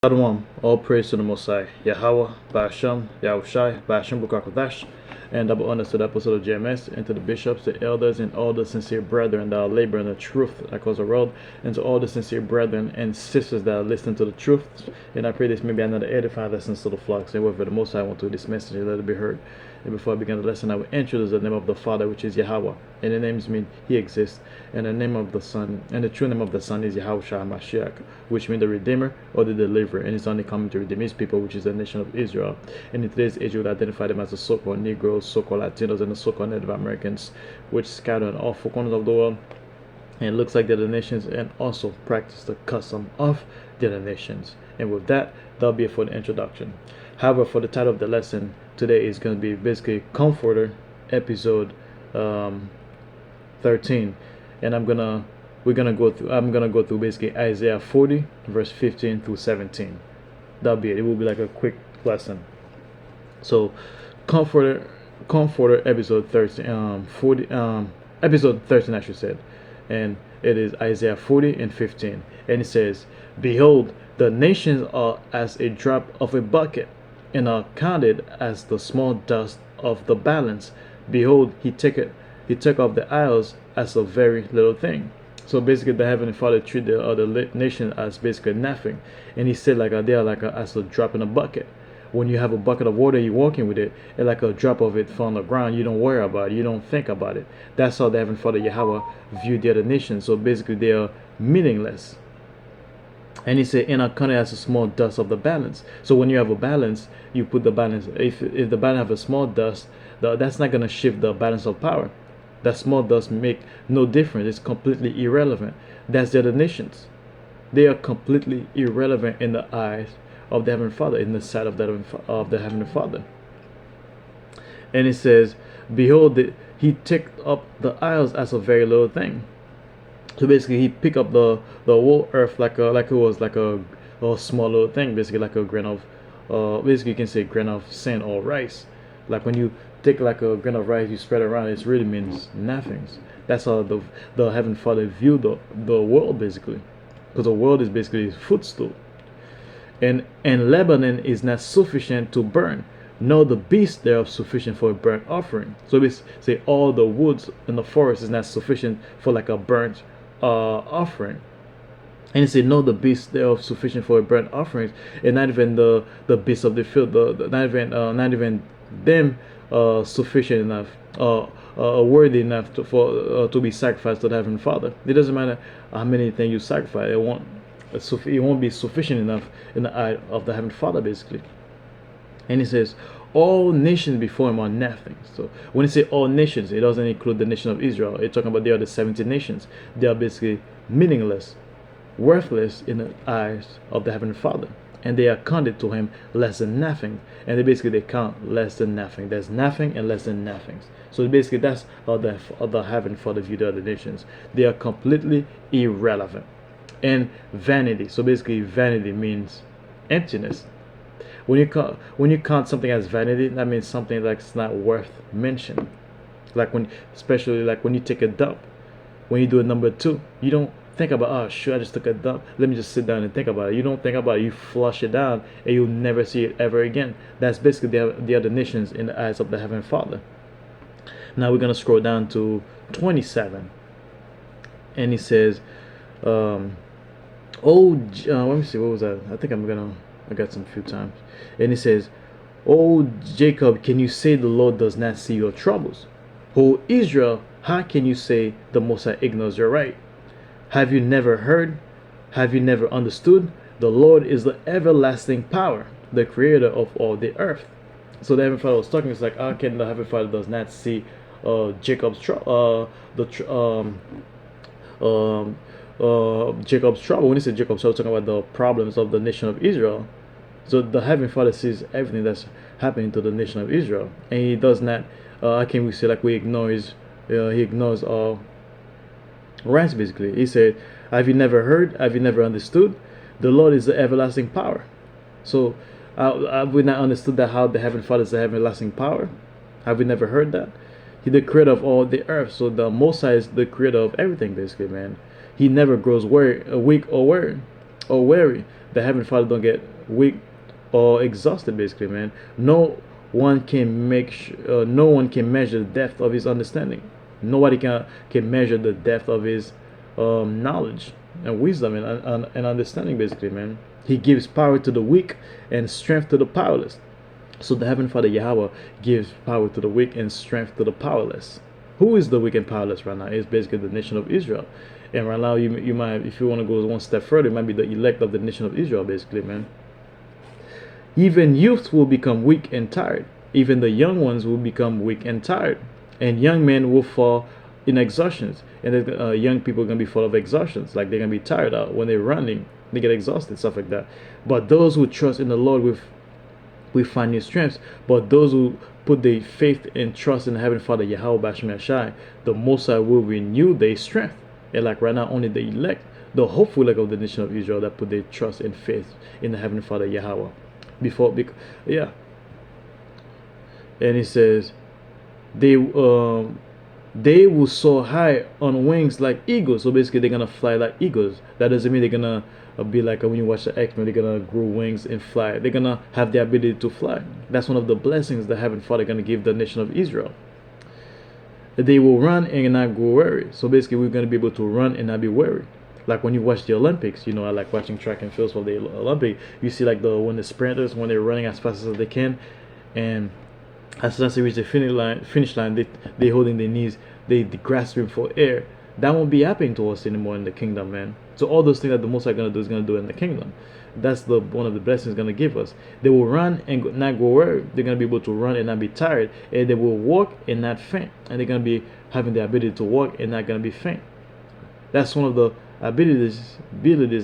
Shalom, all praise to the Most High, Yahweh, Ba'ashem, Yahushai, Ba'ashem Bukakadash, and double honors to the apostle of JMS, and to the bishops, the elders, and all the sincere brethren that are laboring the truth across the world, and to all the sincere brethren and sisters that are listening to the truth. And I pray this may be another edifying lesson to the flocks, and whatever the Most High want to this message, let it be heard. And before I begin the lesson, I will introduce the name of the Father, which is Yahweh, and the names mean He exists, and the name of the Son, and the true name of the Son is Yahushua Mashiach, which means the Redeemer or the Deliverer, and He's only coming to redeem His people, which is the nation of Israel. And in today's age, we would identify them as the so-called Negroes, so-called Latinos, and the so-called Native Americans, which scattered in all four corners of the world. And it looks like they're the nations, and also practice the custom of the other nations. And with that, that'll be it for the introduction. However, for the title of the lesson today is going to be basically Comforter, episode 13, and I'm gonna go through basically Isaiah 40 verse 15 through 17. That'll be it. It will be like a quick lesson. So, Comforter, episode 13, episode 13, I should say, and it is Isaiah 40 and 15, and it says, "Behold, the nations are as a drop of a bucket, and are counted as the small dust of the balance. Behold, he took off the isles as a very little thing." So basically, the Heavenly Father treated the other nation as basically nothing, and He said they are as a drop in a bucket. When you have a bucket of water, you're walking with it, and like a drop of it from the ground, you don't worry about it, you don't think about it. That's how the Heavenly Father Yahweh viewed the other nations. So basically, they are meaningless. And He said, "And are counted as a small dust of the balance." So when you have a balance, you put the balance. If the balance have a small dust, that's not going to shift the balance of power. That small dust make no difference. It's completely irrelevant. That's the other nations. They are completely irrelevant in the eyes of the Heavenly Father, in the sight of the Heavenly Father. And it says, "Behold, He took up the isles as a very little thing." So basically, He picked up the whole earth like it was like a small little thing, basically like a grain of basically you can say grain of sand or rice. Like when you take like a grain of rice, you spread it around, it really means nothing. That's how the Heavenly Father viewed the world, basically, because the world is basically His footstool. And Lebanon is not sufficient to burn, nor the beasts thereof sufficient for a burnt offering. So we say all the woods in the forest is not sufficient for like a burnt offering. And He said, "No, the beasts thereof sufficient for a burnt offering, and not even the beasts of the field, not even them sufficient enough, worthy enough to be sacrificed to the Heavenly Father." It doesn't matter how many things you sacrifice; it won't be sufficient enough in the eye of the Heavenly Father, basically. And He says, "All nations before Him are nothing." So when He say all nations, it doesn't include the nation of Israel. It's talking about the other 70 nations. They are basically meaningless, worthless in the eyes of the Heavenly Father, and they are counted to Him less than nothing. And they count less than nothing. There's nothing and less than nothing. So basically, that's how the Heavenly Father view the other nations. They are completely irrelevant and vanity. So basically, vanity means emptiness. When you count something as vanity, that means something that's not worth mention. Especially when you take a dump, when you do a number 2, you don't think about, "Oh, sure, I just took a dump. Let me just sit down and think about it." You don't think about it. You flush it down, and you'll never see it ever again. That's basically the other nations in the eyes of the Heavenly Father. Now we're gonna scroll down to 27, and He says, let me see, what was that? I got some few times. And He says, "O Jacob, can you say the Lord does not see your troubles? O Israel, how can you say the Most High ignores your right? Have you never heard? Have you never understood? The Lord is the everlasting power, the creator of all the earth." So the Heavenly Father was talking. It's like, how can the Heavenly Father does not see Jacob's trouble? Jacob's trouble. When He said Jacob's trouble, talking about the problems of the nation of Israel. So the Heavenly Father sees everything that's happening to the nation of Israel, and He does not. How can we say He ignores all rights? Basically, He said, "Have you never heard? Have you never understood? The Lord is the everlasting power." So have we not understood that how the Heavenly Father is the everlasting power? Have we never heard that? He's the creator of all the earth. So the Most High is the creator of everything, basically, man. He never grows weak or weary. the Heavenly Father don't get weak or exhausted, basically, man. No one can measure the depth of his understanding. Nobody can measure the depth of his knowledge and wisdom and understanding, basically, man. He gives power to the weak and strength to the powerless. So the Heavenly Father Yahweh gives power to the weak and strength to the powerless. Who is the weak and powerless right now? It's basically the nation of Israel. And right now, you might, if you want to go one step further, it might be the elect of the nation of Israel, basically, man. Even youths will become weak and tired. Even the young ones will become weak and tired. And young men will fall in exhaustions. And young people are going to be full of exhaustions. Like they're going to be tired out when they're running. They get exhausted, stuff like that. But those who trust in the Lord will find new strength. But those who put their faith and trust in the Heavenly Father Yahweh Bashim Yashai, the Most High will renew their strength. And like right now, only the elect, the hopeful elect of the nation of Israel, that put their trust and faith in the Heavenly Father Yahweh. And he says they will soar high on wings like eagles. So basically they're gonna fly like eagles. That doesn't mean they're gonna be like when you watch the X-Men, they're gonna grow wings and fly. They're gonna have the ability to fly. That's one of the blessings the Heavenly Father gonna give the nation of Israel. They will run and not grow weary. So basically we're gonna be able to run and not be weary. Like when you watch the Olympics, I like watching track and fields for the Olympic. You see like when the sprinters, when they're running as fast as they can, and as soon as they reach the finish line, they holding their knees, they grasping for air. That won't be happening to us anymore in the kingdom, man. So all those things that the Most High gonna do is gonna do in the kingdom. That's one of the blessings gonna give us. They will run and not grow weary. They're gonna be able to run and not be tired, and they will walk and not faint. And they're gonna be having the ability to walk and not gonna be faint. That's one of the abilities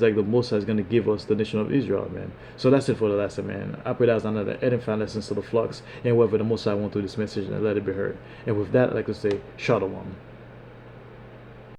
like the Most High is going to give us, the nation of Israel, man. So that's it for the lesson, man. I pray that's another edifying lesson to the flocks and whoever the Most High want through this message, and let it be heard. And with that, I'd like to say, Shalom.